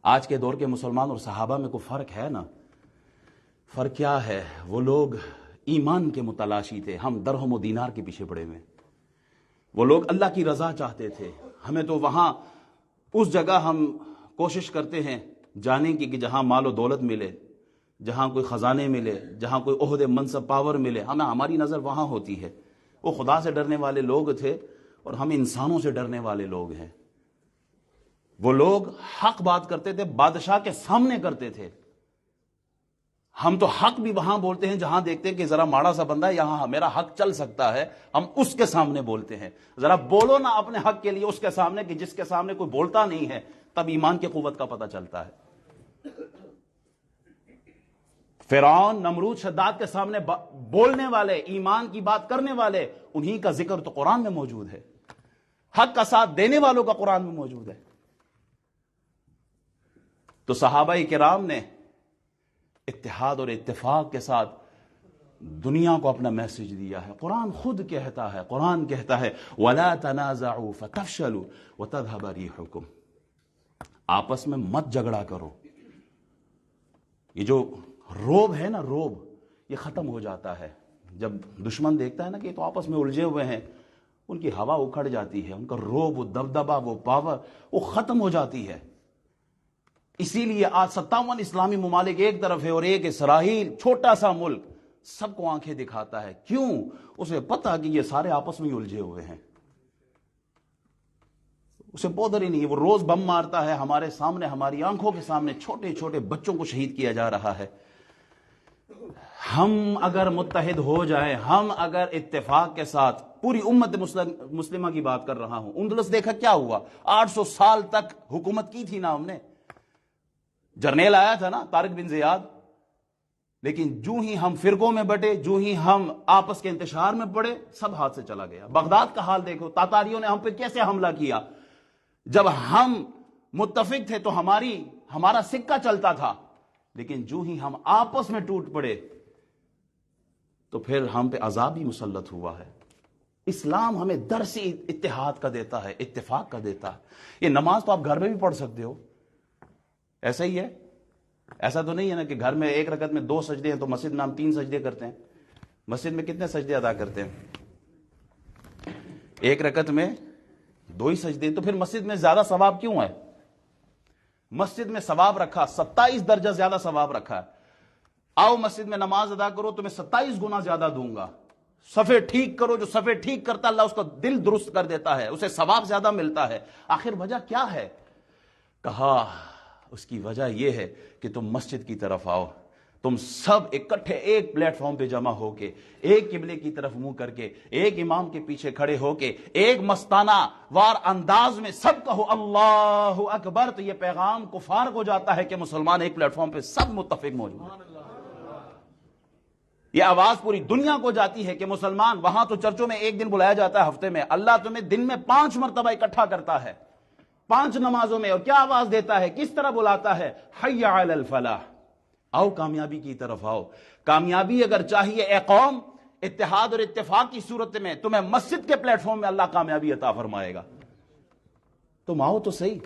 آج کے دور کے مسلمان اور صحابہ میں کوئی فرق ہے نا؟ فرق کیا ہے؟ وہ لوگ ایمان کے متلاشی تھے، ہم درہم و دینار کے پیچھے پڑے ہوئے۔ وہ لوگ اللہ کی رضا چاہتے تھے، ہمیں تو وہاں اس جگہ ہم کوشش کرتے ہیں جانے کی کہ جہاں مال و دولت ملے، جہاں کوئی خزانے ملے، جہاں کوئی عہدے منصب پاور ملے، ہماری نظر وہاں ہوتی ہے۔ وہ خدا سے ڈرنے والے لوگ تھے اور ہم انسانوں سے ڈرنے والے لوگ ہیں۔ وہ لوگ حق بات کرتے تھے، بادشاہ کے سامنے کرتے تھے۔ ہم تو حق بھی وہاں بولتے ہیں جہاں دیکھتے ہیں کہ ذرا ماڑا سا بندہ ہے، یہاں میرا حق چل سکتا ہے، ہم اس کے سامنے بولتے ہیں۔ ذرا بولو نا اپنے حق کے لیے اس کے سامنے کہ جس کے سامنے کوئی بولتا نہیں ہے، تب ایمان کی قوت کا پتہ چلتا ہے۔ فرعون، نمرود، شداد کے سامنے بولنے والے، ایمان کی بات کرنے والے، انہی کا ذکر تو قرآن میں موجود ہے۔ حق کا ساتھ دینے والوں کا قرآن میں موجود ہے۔ تو صحابہ کرام نے اتحاد اور اتفاق کے ساتھ دنیا کو اپنا میسج دیا ہے۔ قرآن خود کہتا ہے، قرآن کہتا ہے وَلَا تَنَازَعُوا فَتَفْشَلُوا وَتَذْهَبَ رِيحُكُمْ، آپس میں مت جھگڑا کرو۔ یہ جو روب ہے نا، روب، یہ ختم ہو جاتا ہے جب دشمن دیکھتا ہے نا کہ یہ تو آپس میں الجھے ہوئے ہیں، ان کی ہوا اکھڑ جاتی ہے، ان کا روب، وہ دبدبہ، وہ پاور، وہ ختم ہو جاتی ہے۔ اسی لیے آج 57 اسلامی ممالک ایک طرف ہے اور ایک اسرائیل، چھوٹا سا ملک، سب کو آنکھیں دکھاتا ہے۔ کیوں؟ اسے پتا کہ یہ سارے آپس میں الجھے ہوئے ہیں، اسے بودر ہی نہیں ہے۔ وہ روز بم مارتا ہے ہمارے سامنے، ہماری آنکھوں کے سامنے چھوٹے چھوٹے بچوں کو شہید کیا جا رہا ہے۔ ہم اگر متحد ہو جائیں، ہم اگر اتفاق کے ساتھ، پوری امت مسلمہ کی بات کر رہا ہوں، اندلس دیکھا کیا ہوا، 800 سال تک حکومت کی تھی نا ہم نے، جرنیل آیا تھا نا طارق بن زیاد، لیکن جو ہی ہم فرقوں میں بٹے، جو ہی ہم آپس کے انتشار میں پڑے، سب ہاتھ سے چلا گیا۔ بغداد کا حال دیکھو، تاتاریوں نے ہم پہ کیسے حملہ کیا۔ جب ہم متفق تھے تو ہمارا سکہ چلتا تھا، لیکن جو ہی ہم آپس میں ٹوٹ پڑے تو پھر ہم پہ عذاب ہی مسلط ہوا ہے۔ اسلام ہمیں درس اتحاد کا دیتا ہے، اتفاق کا دیتا ہے۔ یہ نماز تو آپ گھر میں بھی پڑھ سکتے ہو، ایسا ہی ہے۔ ایسا تو نہیں ہے نا کہ گھر میں ایک رکعت میں 2 سجدے ہیں تو مسجد میں ہم 3 سجدے کرتے ہیں۔ مسجد میں کتنے سجدے ادا کرتے ہیں؟ ایک رکعت میں 2 ہی سجدے، تو پھر مسجد میں زیادہ ثواب کیوں ہے؟ مسجد میں ثواب رکھا، 27 درجہ زیادہ ثواب رکھا ہے۔ آؤ مسجد میں نماز ادا کرو، تمہیں 27 گنا زیادہ دوں گا۔ صفے ٹھیک کرو، جو صفے ٹھیک کرتا اللہ اس کا دل درست کر دیتا ہے، اسے ثواب زیادہ ملتا ہے۔ آخر وجہ کیا ہے؟ کہا اس کی وجہ یہ ہے کہ تم مسجد کی طرف آؤ، تم سب اکٹھے ایک پلیٹ فارم پہ جمع ہو کے، ایک قبلے کی طرف منہ کر کے، ایک امام کے پیچھے کھڑے ہو کے، ایک مستانہ وار انداز میں سب کہو اللہ اکبر، تو یہ پیغام کفار کو جاتا ہے کہ مسلمان ایک پلیٹ فارم پہ سب متفق موجود ہیں۔ یہ آواز پوری دنیا کو جاتی ہے کہ مسلمان، وہاں تو چرچوں میں ایک دن بلایا جاتا ہے ہفتے میں، اللہ تمہیں دن میں 5 مرتبہ اکٹھا کرتا ہے، 5 نمازوں میں، اور کیا آواز دیتا ہے، کس طرح بلاتا ہے؟ حی علی الفلاح، آؤ کامیابی کی طرف آؤ۔ کامیابی اگر چاہیے اے قوم، اتحاد اور اتفاق کی صورت میں تمہیں مسجد کے پلیٹ فارم میں اللہ کامیابی عطا فرمائے گا۔ تم آؤ تو صحیح۔